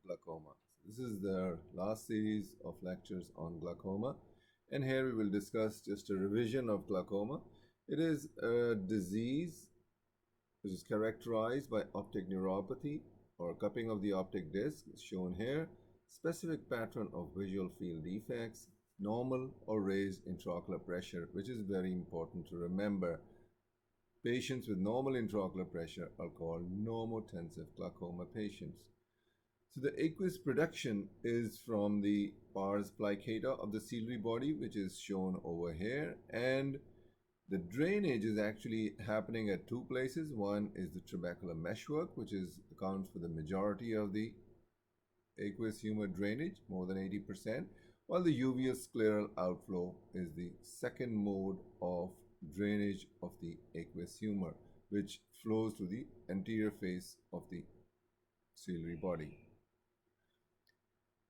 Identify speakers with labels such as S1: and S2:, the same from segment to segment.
S1: glaucoma. This is the last series of lectures on glaucoma, and here we will discuss just a revision of glaucoma. It is a disease which is characterized by optic neuropathy or cupping of the optic disc, is shown here, specific pattern of visual field defects, normal or raised intraocular pressure, which is very important to remember. Patients with normal intraocular pressure are called normotensive glaucoma patients. So the aqueous production is from the pars plicata of the ciliary body, which is shown over here, and the drainage is actually happening at two places. One is the trabecular meshwork, which accounts for the majority of the aqueous humor drainage, more than 80%, while the uveous scleral outflow is the second mode of drainage of the aqueous humor, which flows to the anterior face of the ciliary body.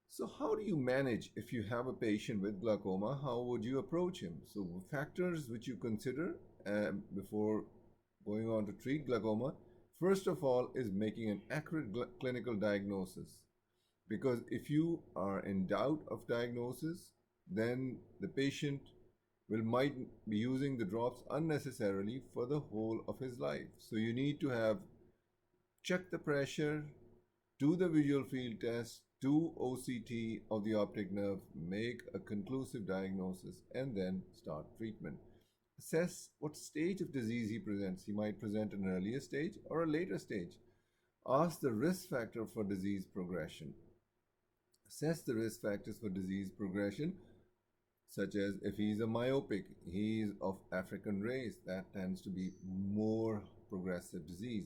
S1: So how do you manage if you have a patient with glaucoma? How would you approach him? So factors which you consider before going on to treat glaucoma, first of all, is making an accurate clinical diagnosis. Because if you are in doubt of diagnosis, then the patient might be using the drops unnecessarily for the whole of his life. So you need to have check the pressure, do the visual field test, do OCT of the optic nerve, make a conclusive diagnosis, and then start treatment. Assess what stage of disease he presents. He might present an earlier stage or a later stage. Ask the risk factor for disease progression. Assess the risk factors for disease progression, such as if he's a myopic, he's of African race, that tends to be more progressive disease.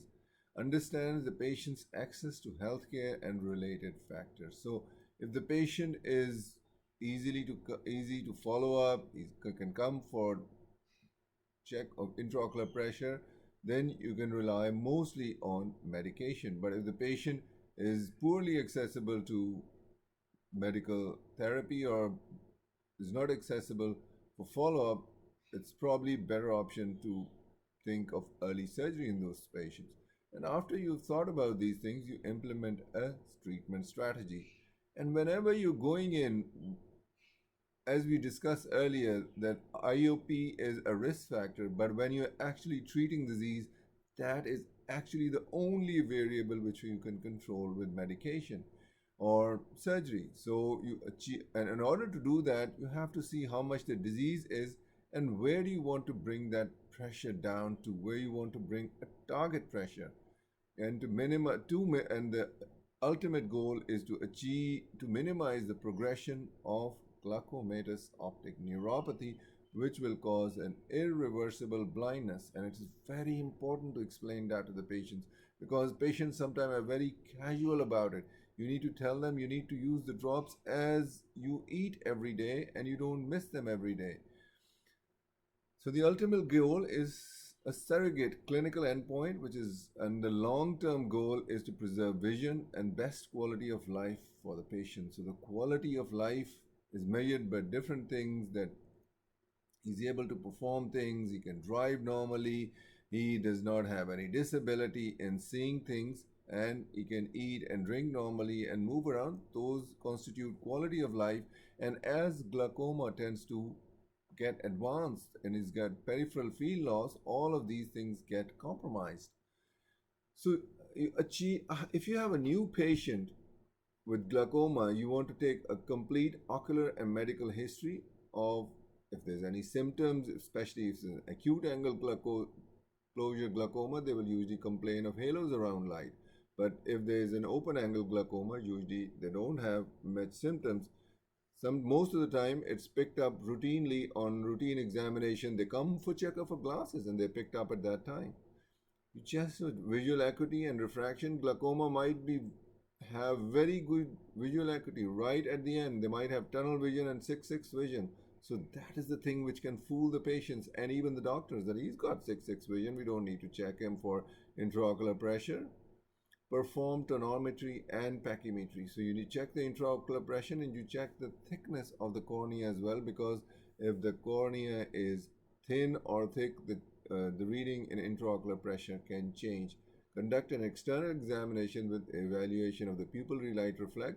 S1: Understands the patient's access to healthcare and related factors. So if the patient is easy to follow up, he can come for check of intraocular pressure, then you can rely mostly on medication. But if the patient is poorly accessible to medical therapy or is not accessible for follow-up, it's probably better option to think of early surgery in those patients. And after you've thought about these things, you implement a treatment strategy. And whenever you're going in, as we discussed earlier, that IOP is a risk factor, but when you're actually treating disease, that is actually the only variable which you can control with medication or surgery. So you achieve, and in order to do that, you have to see how much the disease is and where do you want to bring that pressure down to, where you want to bring a target pressure, and to minimize and the ultimate goal is to minimize the progression of glaucomatous optic neuropathy, which will cause an irreversible blindness. And it is very important to explain that to the patients, because patients sometimes are very casual about it. You need to tell them you need to use the drops as you eat every day and you don't miss them every day. So the ultimate goal is a surrogate clinical endpoint, and the long-term goal is to preserve vision and best quality of life for the patient. So the quality of life is measured by different things, that he's able to perform things, he can drive normally, he does not have any disability in seeing things, and he can eat and drink normally and move around. Those constitute quality of life. And as glaucoma tends to get advanced and he's got peripheral field loss, all of these things get compromised. So if you have a new patient with glaucoma, you want to take a complete ocular and medical history of if there's any symptoms, especially if it's an acute angle closure glaucoma, they will usually complain of halos around light. But if there's an open angle glaucoma, usually they don't have much symptoms. Most of the time it's picked up routinely on routine examination. They come for checkup for glasses and they're picked up at that time. You just with visual acuity and refraction, glaucoma might have very good visual acuity right at the end. They might have tunnel vision and 6/6 vision. So that is the thing which can fool the patients and even the doctors, that he's got 6/6 vision. We don't need to check him for intraocular pressure. Perform tonometry and pachymetry. So you need to check the intraocular pressure and you check the thickness of the cornea as well, because if the cornea is thin or thick, the reading in intraocular pressure can change Conduct an external examination with evaluation of the pupillary light reflex.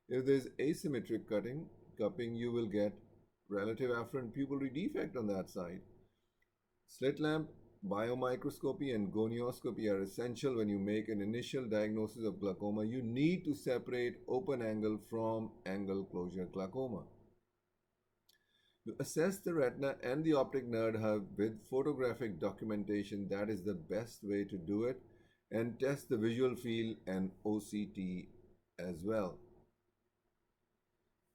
S1: If there is asymmetric cupping, you will get relative afferent pupillary defect on that side. Slit lamp, biomicroscopy, and gonioscopy are essential when you make an initial diagnosis of glaucoma. You need to separate open angle from angle closure glaucoma. To assess the retina and the optic nerve with photographic documentation, that is the best way to do it, and test the visual field and OCT as well.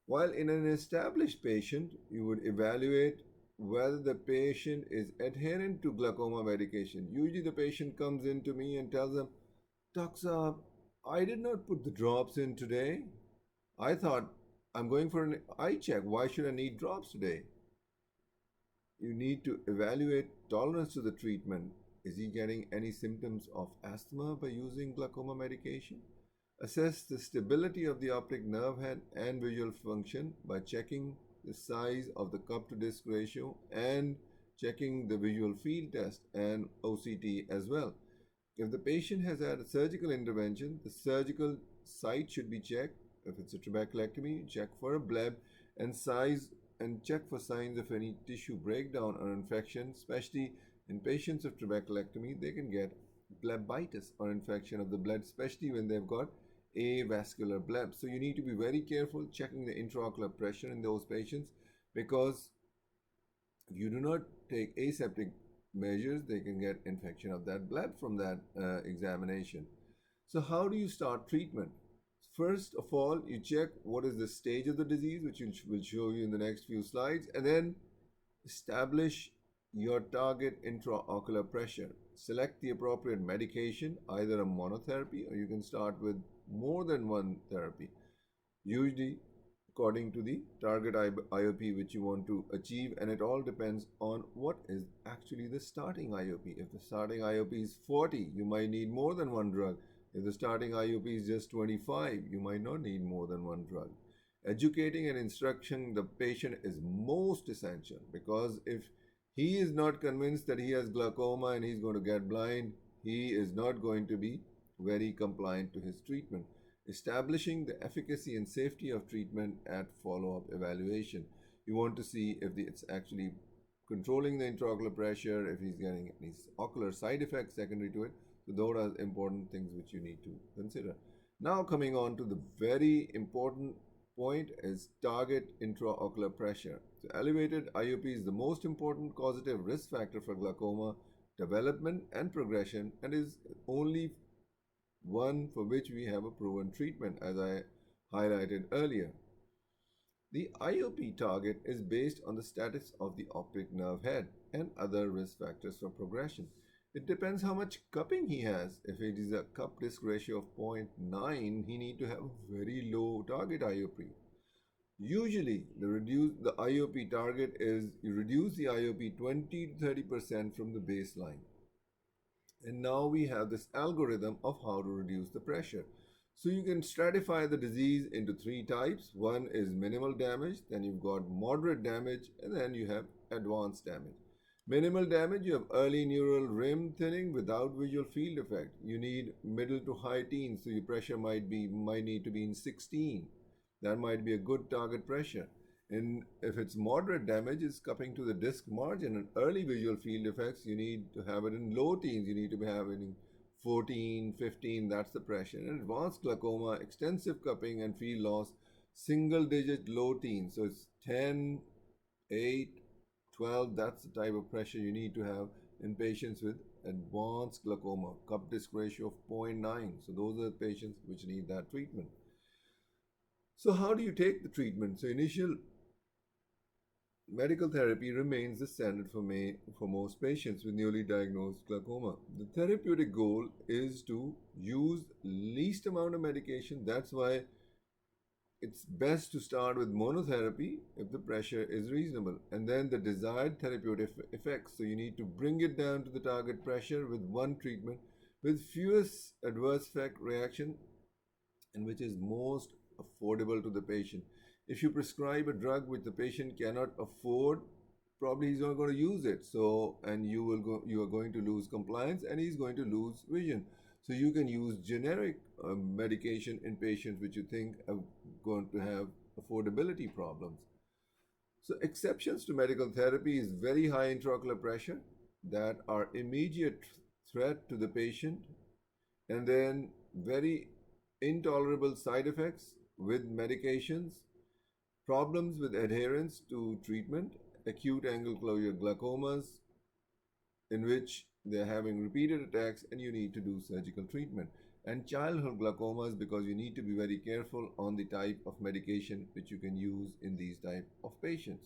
S1: While in an established patient, you would evaluate whether the patient is adherent to glaucoma medication. Usually the patient comes in to me and tells them, Doc Saab, I did not put the drops in today. I thought I'm going for an eye check. Why should I need drops today? You need to evaluate tolerance to the treatment. Is he getting any symptoms of asthma by using glaucoma medication? Assess the stability of the optic nerve head and visual function by checking the size of the cup to disc ratio and checking the visual field test and OCT as well. If the patient has had a surgical intervention, the surgical site should be checked. If it's a trabeculectomy, check for a bleb and size and check for signs of any tissue breakdown or infection, especially in patients of trabeculectomy. They can get blebitis or infection of the blood, especially when they've got avascular bleb. So you need to be very careful checking the intraocular pressure in those patients, because if you do not take aseptic measures, they can get infection of that bleb from that examination. So how do you start treatment? First of all, you check what is the stage of the disease, which will show you in the next few slides, and then establish your target intraocular pressure. Select the appropriate medication, either a monotherapy or you can start with more than one therapy, usually according to the target IOP which you want to achieve, and it all depends on what is actually the starting IOP. If the starting IOP is 40, you might need more than one drug. If the starting IOP is just 25, you might not need more than one drug. Educating and instructing the patient is most essential, because if he is not convinced that he has glaucoma and he's going to get blind, he is not going to be very compliant to his treatment. Establishing the efficacy and safety of treatment at follow-up evaluation. You want to see if it's actually controlling the intraocular pressure, if he's getting any ocular side effects secondary to it. So those are important things which you need to consider. Now coming on to the very important point is target intraocular pressure. So elevated IOP is the most important causative risk factor for glaucoma development and progression, and is only one for which we have a proven treatment, as I highlighted earlier. The IOP target is based on the status of the optic nerve head and other risk factors for progression. It depends how much cupping he has. If it is a cup disc ratio of 0.9, he need to have a very low target IOP. Usually, the IOP target is you reduce the IOP 20 to 30% from the baseline. And now we have this algorithm of how to reduce the pressure. So you can stratify the disease into three types. One is minimal damage, then you've got moderate damage, and then you have advanced damage. Minimal damage, you have early neural rim thinning without visual field effect. You need middle to high teens, so your pressure might need to be in 16. That might be a good target pressure. And if it's moderate damage, it's cupping to the disc margin and early visual field effects, you need to have it in low teens. You need to be having 14, 15, that's the pressure. And advanced glaucoma, extensive cupping and field loss, single digit low teens. So it's 10, 8, 12, that's the type of pressure you need to have in patients with advanced glaucoma, cup disc ratio of 0.9. So those are the patients which need that treatment. So how do you take the treatment? So initial medical therapy remains the standard for most patients with newly diagnosed glaucoma. The therapeutic goal is to use least amount of medication. That's why it's best to start with monotherapy if the pressure is reasonable, and then the desired therapeutic effects. So you need to bring it down to the target pressure with one treatment with fewest adverse effect reaction, and which is most affordable to the patient. If you prescribe a drug which the patient cannot afford, probably he's not going to use it. So, and you are going to lose compliance and he's going to lose vision. So you can use generic medication in patients which you think are going to have affordability problems. So exceptions to medical therapy is very high intraocular pressure that are immediate threat to the patient, and then very intolerable side effects with medications, problems with adherence to treatment, acute angle closure glaucomas in which they're having repeated attacks and you need to do surgical treatment, and childhood glaucomas because you need to be very careful on the type of medication which you can use in these type of patients.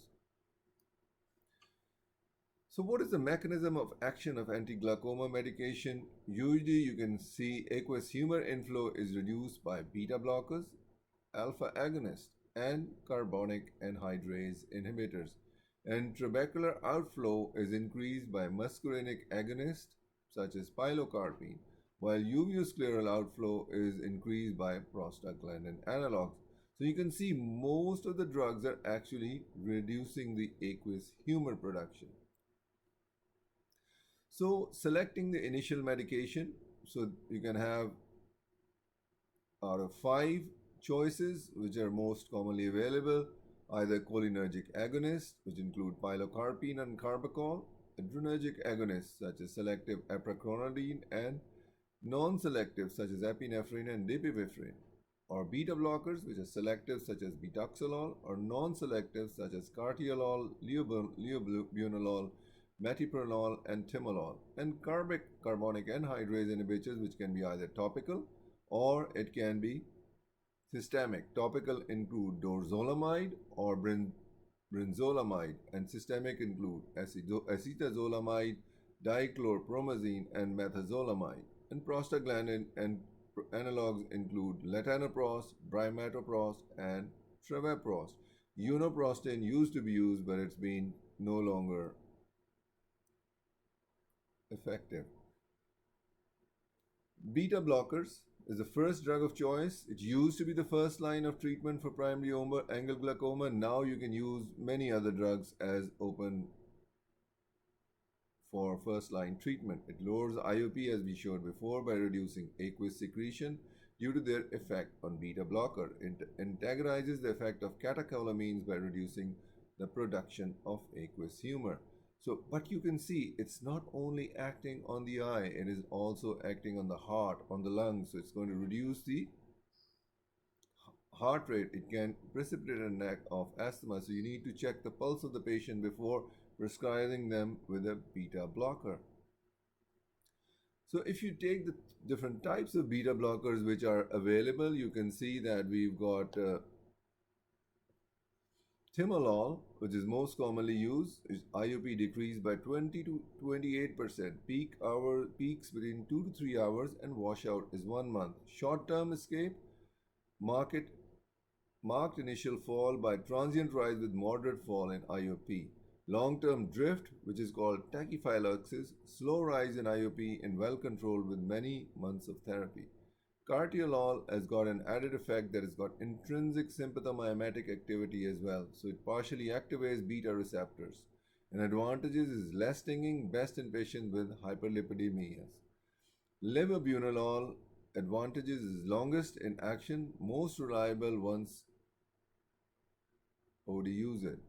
S1: So what is the mechanism of action of anti-glaucoma medication? Usually you can see aqueous humor inflow is reduced by beta blockers, alpha agonists, and carbonic anhydrase inhibitors. And trabecular outflow is increased by muscarinic agonists such as pilocarpine, while uveoscleral outflow is increased by prostaglandin analogs. So you can see most of the drugs are actually reducing the aqueous humor production. So selecting the initial medication, so you can have out of five choices which are most commonly available, either cholinergic agonists, which include pilocarpine and carbachol, adrenergic agonists such as selective apracronidine, and non-selective such as epinephrine and dapivirine, or beta blockers which are selective such as betoxolol, or non-selective such as cartiolol, leobunolol, metoprolol, and timolol, and carbonic anhydrase inhibitors which can be either topical or it can be systemic. Topical include dorzolamide or brinzolamide, and systemic include acetazolamide, dichlorpromazine, and methazolamide. And prostaglandin and analogs include latanoprost, brimatoprost, and travoprost. Uniprostin used to be used, but it's been no longer effective. Beta blockers is the first drug of choice. It used to be the first line of treatment for primary angle glaucoma. Now you can use many other drugs as open for first line treatment. It lowers IOP as we showed before by reducing aqueous secretion due to their effect on beta blocker. It antagonizes the effect of catecholamines by reducing the production of aqueous humor. So, but you can see it's not only acting on the eye, it is also acting on the heart, on the lungs. So it's going to reduce the heart rate. It can precipitate an attack of asthma. So you need to check the pulse of the patient before prescribing them with a beta blocker. So if you take the different types of beta blockers which are available, you can see that we've got timolol, which is most commonly used, is IOP decreased by 20 to 28%. Peaks between 2 to 3 hours, and washout is 1 month. Short-term escape, marked initial fall by transient rise with moderate fall in IOP. Long-term drift, which is called tachyphylaxis, slow rise in IOP and well controlled with many months of therapy. Cartiolol has got an added effect that has got intrinsic sympathomimetic activity as well. So it partially activates beta receptors. And advantages is less stinging, best in patients with hyperlipidemias. Levobunolol advantages is longest in action, most reliable once OD user.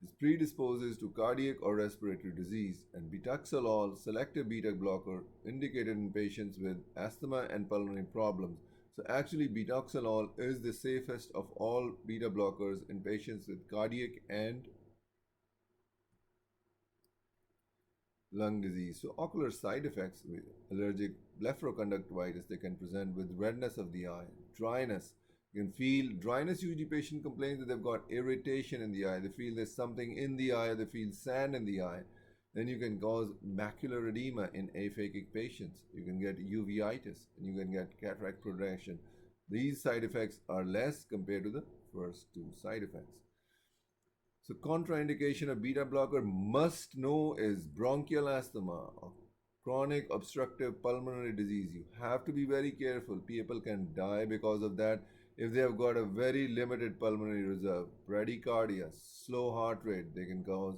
S1: This predisposes to cardiac or respiratory disease, and betoxolol, selective beta blocker, indicated in patients with asthma and pulmonary problems. So actually betoxolol is the safest of all beta blockers in patients with cardiac and lung disease. So ocular side effects with allergic blepharoconjunctivitis, they can present with redness of the eye, dryness. You can feel dryness. Usually patient complains that they've got irritation in the eye. They feel there's something in the eye. They feel sand in the eye. Then you can cause macular edema in aphakic patients. You can get uveitis and you can get cataract progression. These side effects are less compared to the first two side effects. So contraindication of beta blocker must know is bronchial asthma, chronic obstructive pulmonary disease. You have to be very careful. People can die because of that if they have got a very limited pulmonary reserve. Bradycardia, slow heart rate, they can cause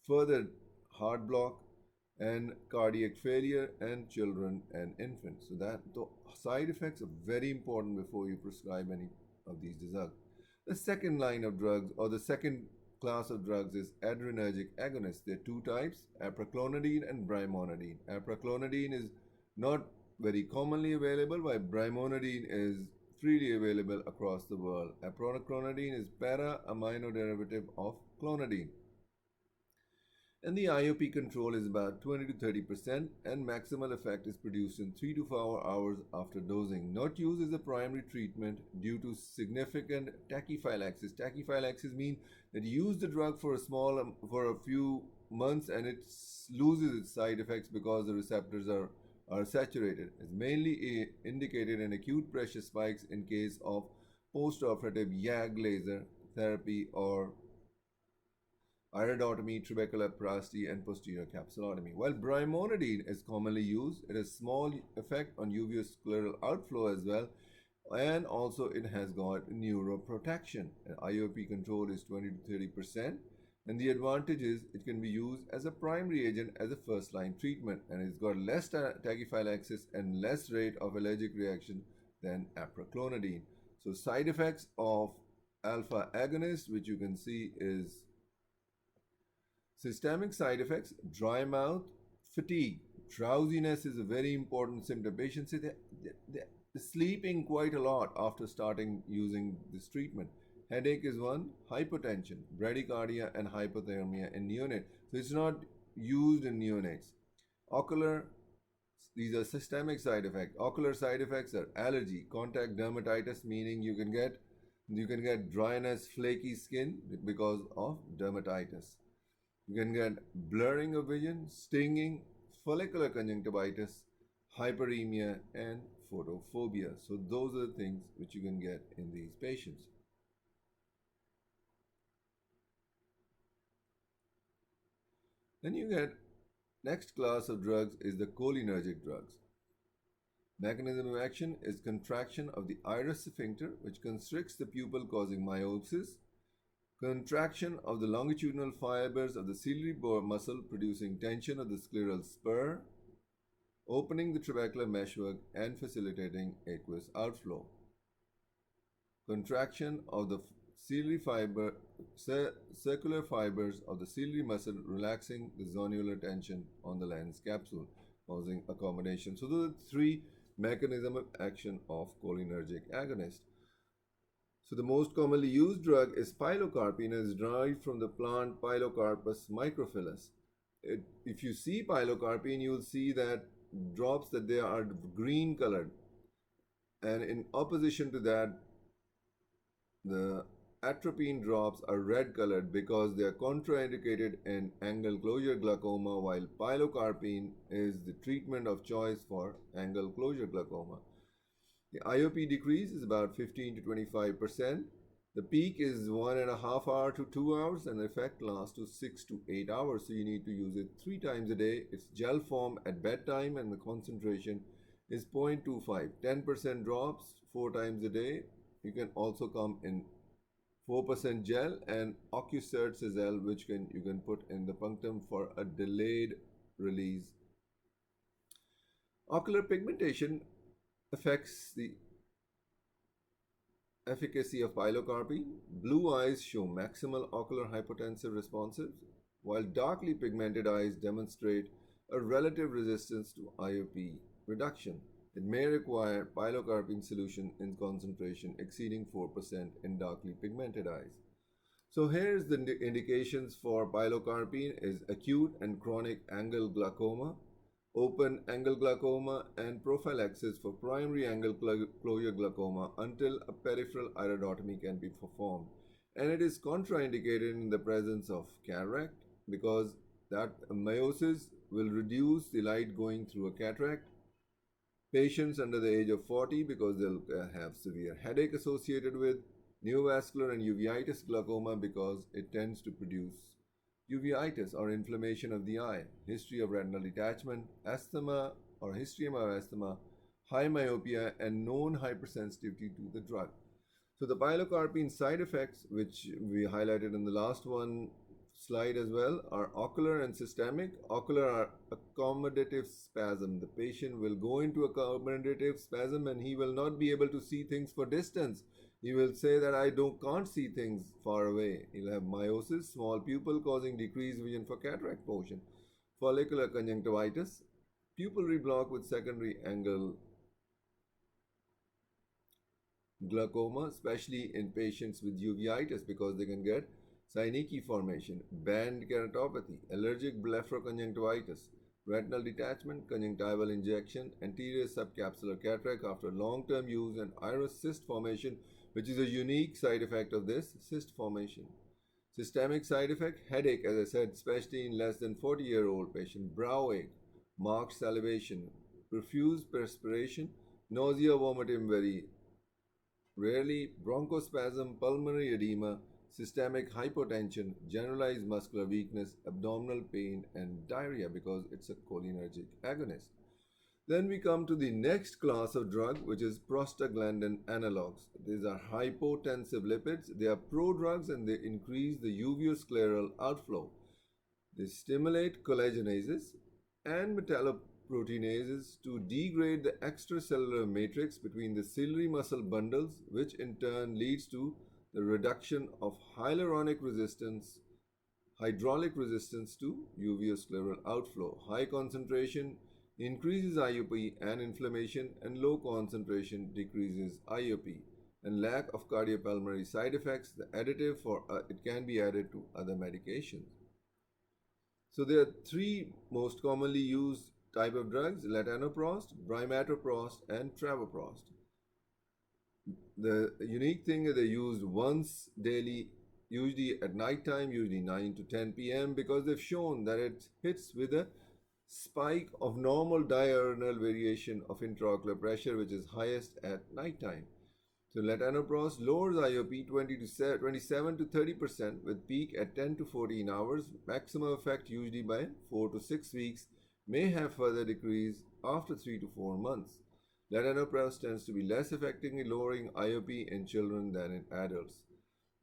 S1: further heart block. and cardiac failure and children and infants. So that the side effects are very important before you prescribe any of these drugs. The second line of drugs or the second class of drugs is adrenergic agonists. There are two types, apraclonidine and brimonidine. Apraclonidine is not very commonly available, while brimonidine is freely available across the world. Apraclonidine is para-amino derivative of clonidine, and the IOP control is about 20 to 30%, and maximal effect is produced in 3 to 4 hours after dosing. Not used as a primary treatment due to significant tachyphylaxis. Tachyphylaxis means that you use the drug for a few months and it loses its side effects because the receptors are saturated. It's mainly indicated in acute pressure spikes in case of postoperative YAG laser therapy or iridotomy, trabeculoplasty, and posterior capsulotomy. While brimonidine is commonly used, it has small effect on uveoscleral outflow as well, and also it has got neuroprotection. IOP control is 20 to 30%, and the advantage is it can be used as a primary agent as a first line treatment, and it's got less tachyphylaxis and less rate of allergic reaction than apraclonidine. So side effects of alpha agonist, which you can see, is systemic side effects: dry mouth, fatigue, drowsiness is a very important symptom. Patients say they're sleeping quite a lot after starting using this treatment. Headache is one, hypotension, bradycardia, and hypothermia in neonates. So it's not used in neonates. Ocular, these are systemic side effects. Ocular side effects are allergy, contact dermatitis, meaning you can get dryness, flaky skin because of dermatitis. You can get blurring of vision, stinging, follicular conjunctivitis, hyperemia, and photophobia. So those are the things which you can get in these patients. Then you get next class of drugs is the cholinergic drugs. Mechanism of action is contraction of the iris sphincter, which constricts the pupil, causing miosis. Contraction of the longitudinal fibers of the ciliary muscle, producing tension of the scleral spur, opening the trabecular meshwork and facilitating aqueous outflow. Contraction of the circular fibers of the ciliary muscle, relaxing the zonular tension on the lens capsule, causing accommodation. So those are three mechanisms of action of cholinergic agonist. So the most commonly used drug is pilocarpine, and is derived from the plant Pilocarpus microphyllus. If you see pilocarpine, you will see that drops that they are green colored, and in opposition to that, the atropine drops are red colored because they are contraindicated in angle closure glaucoma, while pilocarpine is the treatment of choice for angle closure glaucoma. The IOP decrease is about 15 to 25%. The peak is 1.5 hours to 2 hours, and the effect lasts to 6 to 8 hours. So you need to use it 3 times a day. It's gel form at bedtime, and the concentration is 0.25. 10% drops 4 times a day. You can also come in 4% gel and Ocucert Cizelle, which you can put in the punctum for a delayed release. Ocular pigmentation affects the efficacy of pilocarpine. Blue eyes show maximal ocular hypotensive responses, while darkly pigmented eyes demonstrate a relative resistance to IOP reduction. It may require pilocarpine solution in concentration exceeding 4% in darkly pigmented eyes. So here's the indications for pilocarpine is acute and chronic angle glaucoma, open angle glaucoma, and prophylaxis for primary angle closure glaucoma until a peripheral iridotomy can be performed. And it is contraindicated in the presence of cataract because that meiosis will reduce the light going through a cataract. Patients under the age of 40 because they'll have severe headache associated with neovascular and uveitis glaucoma because it tends to produce uveitis or inflammation of the eye, history of retinal detachment, asthma or history of asthma, high myopia, and known hypersensitivity to the drug. So the pilocarpine side effects, which we highlighted in the last one, slide as well are ocular and systemic. Ocular are accommodative spasm. The patient will go into accommodative spasm and he will not be able to see things for distance. He will say that I don't can't see things far away. He'll have miosis, small pupil causing decreased vision for cataract portion. Follicular conjunctivitis, pupillary block with secondary angle glaucoma, especially in patients with uveitis because they can get Seineke formation, band keratopathy, allergic blepharoconjunctivitis, retinal detachment, conjunctival injection, anterior subcapsular cataract after long-term use, and iris cyst formation, which is a unique side effect of this cyst formation. Systemic side effect, headache, as I said, especially in less than 40-year-old patient, brow ache, marked salivation, profuse perspiration, nausea, vomiting very rarely, bronchospasm, pulmonary edema, systemic hypotension, generalized muscular weakness, abdominal pain, and diarrhea because it's a cholinergic agonist. Then we come to the next class of drug, which is prostaglandin analogs. These are hypotensive lipids. They are prodrugs and they increase the uveoscleral outflow. They stimulate collagenases and metalloproteinases to degrade the extracellular matrix between the ciliary muscle bundles, which in turn leads to the reduction of hyaluronic resistance, hydraulic resistance to uveoscleral outflow. High concentration increases IOP and inflammation, and low concentration decreases IOP. And lack of cardiopulmonary side effects, the additive for it can be added to other medications. So there are three most commonly used type of drugs: latanoprost, brimatoprost, and travoprost. The unique thing is they're used once daily, usually at night time, usually 9 to 10 p.m. because they've shown that it hits with a spike of normal diurnal variation of intraocular pressure, which is highest at night time. So latanoprost lowers IOP 27 to 30% with peak at 10 to 14 hours. Maximum effect usually by 4 to 6 weeks, may have further decrease after 3 to 4 months. Latanoprost tends to be less effective in lowering IOP in children than in adults.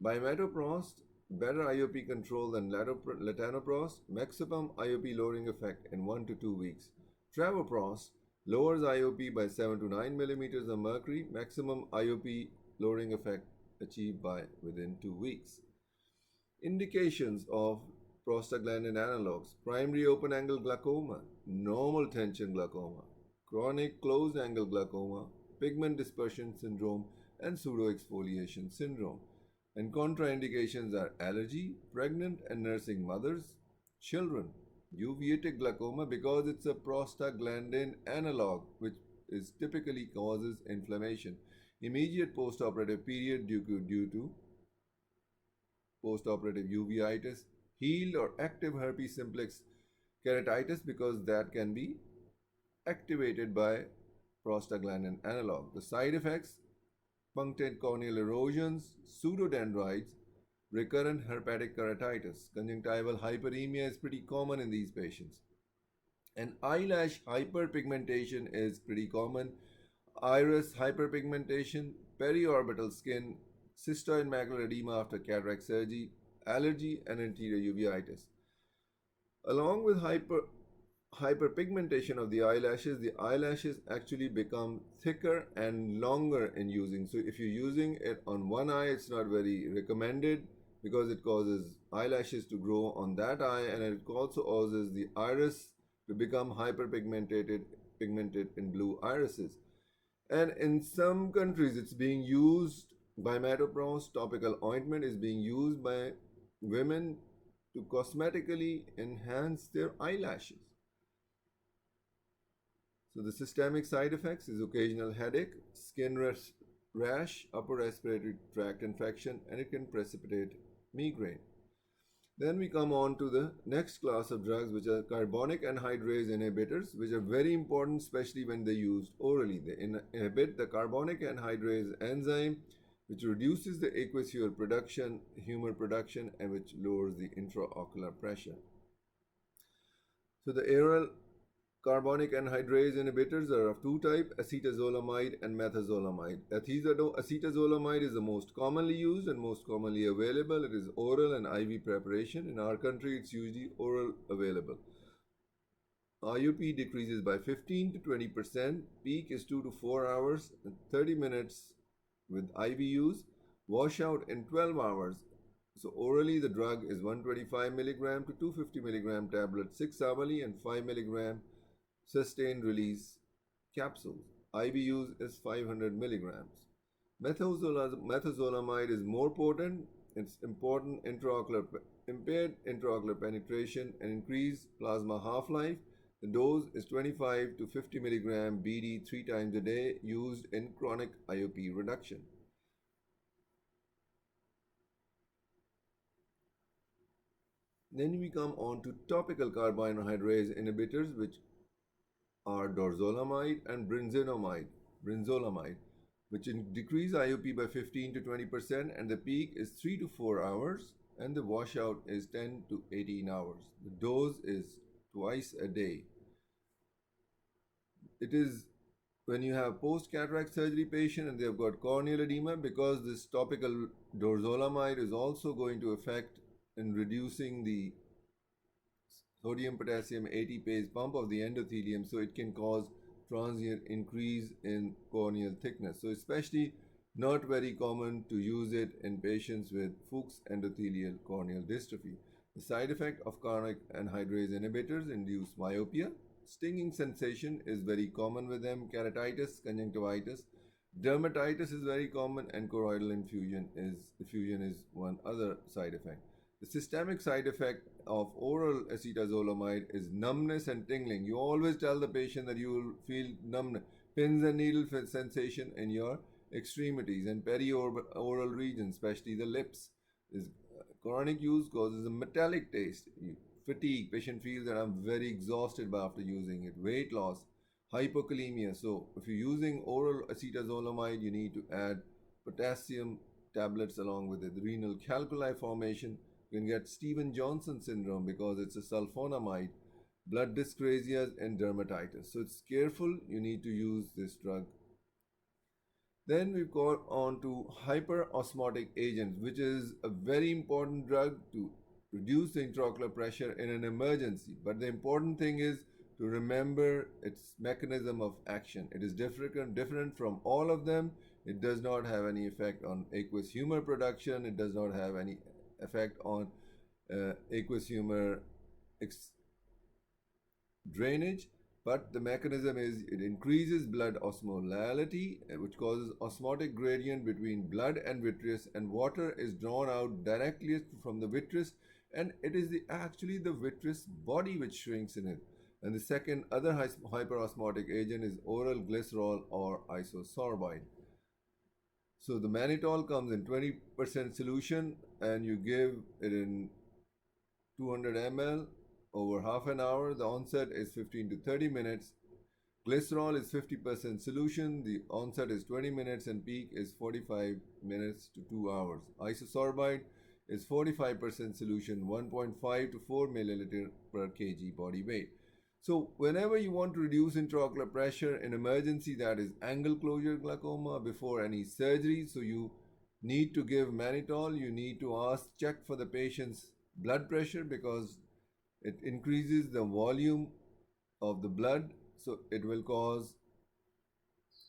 S1: Bimatoprost, better IOP control than latanoprost, maximum IOP lowering effect in 1 to 2 weeks. Travoprost lowers IOP by 7 to 9 millimeters of mercury, maximum IOP lowering effect achieved by within 2 weeks. Indications of prostaglandin analogs: primary open angle glaucoma, normal tension glaucoma, chronic closed angle glaucoma, pigment dispersion syndrome, and pseudoexfoliation syndrome. And contraindications are allergy, pregnant and nursing mothers, children, uveitic glaucoma because it's a prostaglandin analog, which is typically causes inflammation. Immediate postoperative period due to postoperative uveitis, healed or active herpes simplex keratitis because that can be activated by prostaglandin analog. The side effects: punctate corneal erosions, pseudodendrites, recurrent herpetic keratitis. Conjunctival hyperemia is pretty common in these patients. And eyelash hyperpigmentation is pretty common. Iris hyperpigmentation, periorbital skin, cystoid macular edema after cataract surgery, allergy, and anterior uveitis. Along with hyperpigmentation of the eyelashes actually become thicker and longer in using. So if you're using it on one eye, it's not very recommended because it causes eyelashes to grow on that eye, and it also causes the iris to become pigmented in blue irises. And in some countries, it's being used. Bimatoprost topical ointment is being used by women to cosmetically enhance their eyelashes. So the systemic side effects is occasional headache, skin rash, upper respiratory tract infection, and it can precipitate migraine. Then we come on to the next class of drugs, which are carbonic anhydrase inhibitors, which are very important, especially when they're used orally. They inhibit the carbonic anhydrase enzyme, which reduces the aqueous humor production, and which lowers the intraocular pressure. So the oral Carbonic anhydrase inhibitors are of two types, acetazolamide and methazolamide. Acetazolamide is the most commonly used and most commonly available. It is oral and IV preparation. In our country, it's usually oral available. IUP decreases by 15 to 20%. Peak is 2 to 4 hours and 30 minutes with IV use. Washout in 12 hours. So orally the drug is 125 milligram to 250 milligram tablet 6 hourly and 5 milligram sustained release capsules. IV use is 500 milligrams. Methazolamide is more potent. It's impaired intraocular penetration and increased plasma half-life. The dose is 25 to 50 milligram BD 3 times a day, used in chronic IOP reduction. Then we come on to topical carbohydrase inhibitors, which are dorzolamide and brinzolamide, which decrease IOP by 15 to 20%, and the peak is 3 to 4 hours, and the washout is 10 to 18 hours. The dose is twice a day. It is when you have post-cataract surgery patient and they have got corneal edema, because this topical dorzolamide is also going to affect in reducing the sodium potassium ATPase pump of the endothelium, so it can cause transient increase in corneal thickness. So especially not very common to use it in patients with Fuchs endothelial corneal dystrophy. The side effect of chronic anhydrase inhibitors induce myopia. Stinging sensation is very common with them. Keratitis, conjunctivitis, dermatitis is very common, and choroidal effusion is one other side effect. The systemic side effect of oral acetazolamide is numbness and tingling. You always tell the patient that you will feel numbness, pins and needle sensation in your extremities and perioral regions, especially the lips. Chronic use causes a metallic taste, fatigue. Patient feels that I'm very exhausted after using it. Weight loss, hypokalemia. So if you're using oral acetazolamide, you need to add potassium tablets along with it. Renal calculi formation. You can get Stevens-Johnson syndrome because it's a sulfonamide, blood dyscrasias, and dermatitis. So it's careful, you need to use this drug. Then we've got on to hyperosmotic agents, which is a very important drug to reduce the intraocular pressure in an emergency. But the important thing is to remember its mechanism of action. It is different from all of them. It does not have any effect on aqueous humor production. It does not have any effect on aqueous humor drainage, but the mechanism is it increases blood osmolality, which causes osmotic gradient between blood and vitreous, and water is drawn out directly from the vitreous, and it is actually the vitreous body which shrinks in it. And the second other hyperosmotic agent is oral glycerol or isosorbide. So the mannitol comes in 20% solution, and you give it in 200 ml over half an hour. The onset is 15 to 30 minutes. Glycerol is 50% solution. The onset is 20 minutes and peak is 45 minutes to 2 hours. Isosorbide is 45% solution, 1.5 to 4 milliliter per kg body weight. So whenever you want to reduce intraocular pressure in emergency, that is angle closure glaucoma, before any surgery, so you need to give mannitol. You need to check for the patient's blood pressure, because it increases the volume of the blood, so it will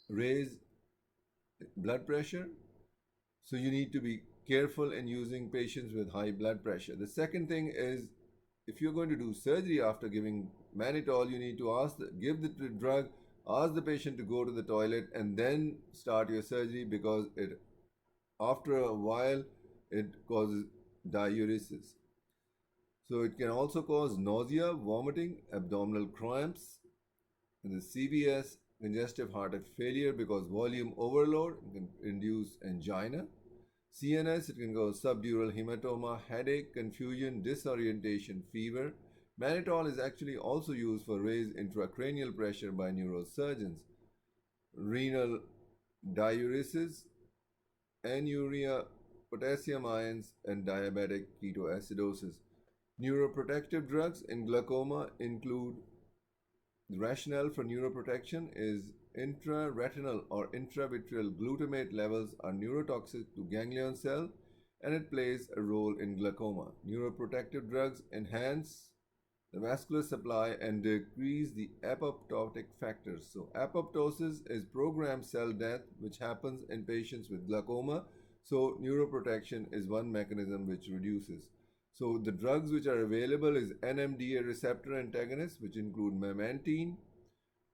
S1: raise blood pressure. So you need to be careful in using patients with high blood pressure. The second thing is, if you're going to do surgery after giving mannitol, you need to give the drug, ask the patient to go to the toilet, and then start your surgery, because after a while it causes diuresis. So it can also cause nausea, vomiting, abdominal cramps, and the CVS, congestive heart failure, because volume overload can induce angina. CNS, it can cause subdural hematoma, headache, confusion, disorientation, fever. Mannitol is actually also used for raised intracranial pressure by neurosurgeons. Renal diuresis, anuria, potassium ions, and diabetic ketoacidosis. Neuroprotective drugs in glaucoma include The rationale for neuroprotection is intraretinal or intravitreal glutamate levels are neurotoxic to ganglion cell and it plays a role in glaucoma. Neuroprotective drugs enhance the vascular supply and decrease the apoptotic factors. So, apoptosis is programmed cell death, which happens in patients with glaucoma. So, neuroprotection is one mechanism which reduces. So, the drugs which are available is NMDA receptor antagonists, which include memantine,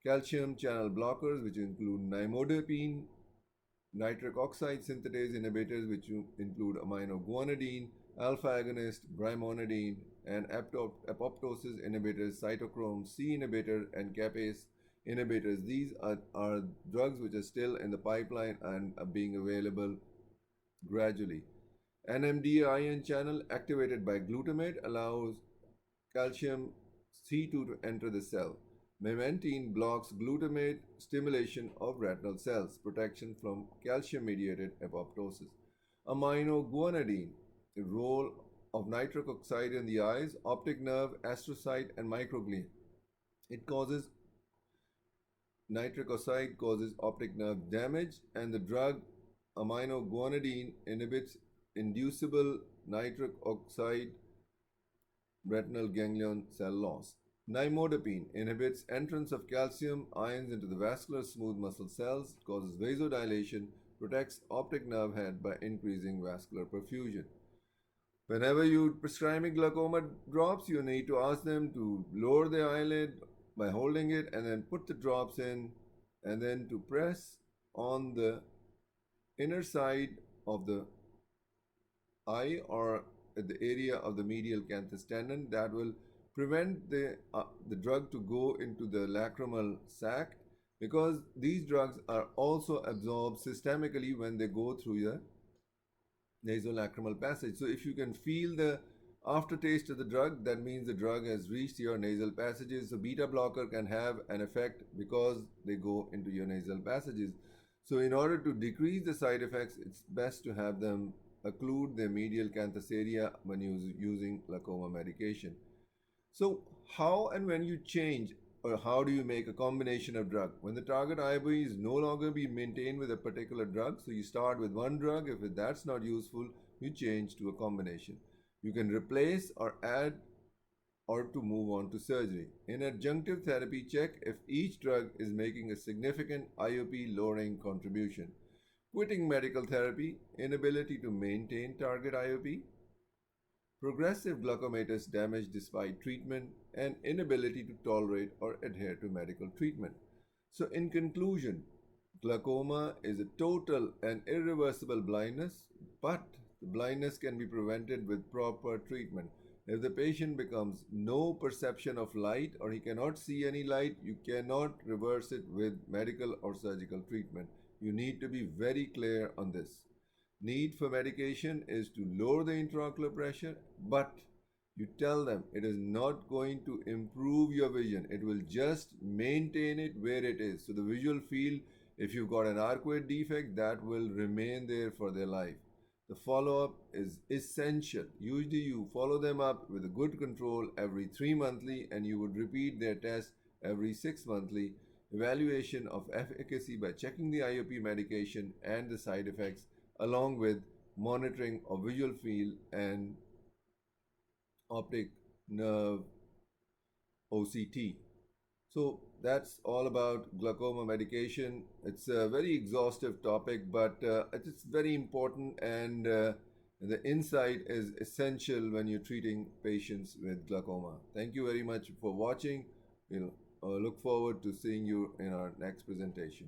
S1: calcium channel blockers, which include nimodipine, nitric oxide synthetase inhibitors, which include aminoguanidine, alpha agonist, brimonidine, and apoptosis inhibitors, cytochrome C inhibitor, and capase inhibitors. These are drugs which are still in the pipeline and are being available gradually. NMDA ion channel activated by glutamate allows calcium C2 to enter the cell. Memantine blocks glutamate stimulation of retinal cells, protection from calcium mediated apoptosis. Aminoguanidine, the role of nitric oxide in the eyes, optic nerve, astrocyte, and microglia. It causes nitric oxide causes optic nerve damage, and the drug aminoguanidine inhibits inducible nitric oxide retinal ganglion cell loss. Nimodipine inhibits entrance of calcium ions into the vascular smooth muscle cells, causes vasodilation, protects optic nerve head by increasing vascular perfusion. Whenever you prescribing glaucoma drops, you need to ask them to lower the eyelid by holding it and then put the drops in and then to press on the inner side of the eye or at the area of the medial canthus tendon. That will prevent the drug to go into the lacrimal sac, because these drugs are also absorbed systemically when they go through the nasolacrimal passage. So if you can feel the aftertaste of the drug, that means the drug has reached your nasal passages. So beta blocker can have an effect because they go into your nasal passages. So in order to decrease the side effects, it's best to have them occlude the medial canthus area when using glaucoma medication. So how and when you change or how do you make a combination of drug? When the target IOP is no longer being maintained with a particular drug, so you start with one drug. If that's not useful, you change to a combination. You can replace or add or to move on to surgery. In adjunctive therapy, check if each drug is making a significant IOP lowering contribution. Quitting medical therapy, inability to maintain target IOP, progressive glaucomatous damage despite treatment, and inability to tolerate or adhere to medical treatment. So, in conclusion, glaucoma is a total and irreversible blindness, but the blindness can be prevented with proper treatment. If the patient becomes no perception of light or he cannot see any light, you cannot reverse it with medical or surgical treatment. You need to be very clear on this. Need for medication is to lower the intraocular pressure, but you tell them it is not going to improve your vision. It will just maintain it where it is. So the visual field, if you've got an arcuate defect, that will remain there for their life. The follow-up is essential. Usually you follow them up with a good control every 3 monthly and you would repeat their test every 6 monthly. Evaluation of efficacy by checking the IOP medication and the side effects along with monitoring of visual field and optic nerve OCT. So that's all about glaucoma medication. It's a very exhaustive topic, but it's very important, and the insight is essential when you're treating patients with glaucoma. Thank you very much for watching. We'll look forward to seeing you in our next presentation.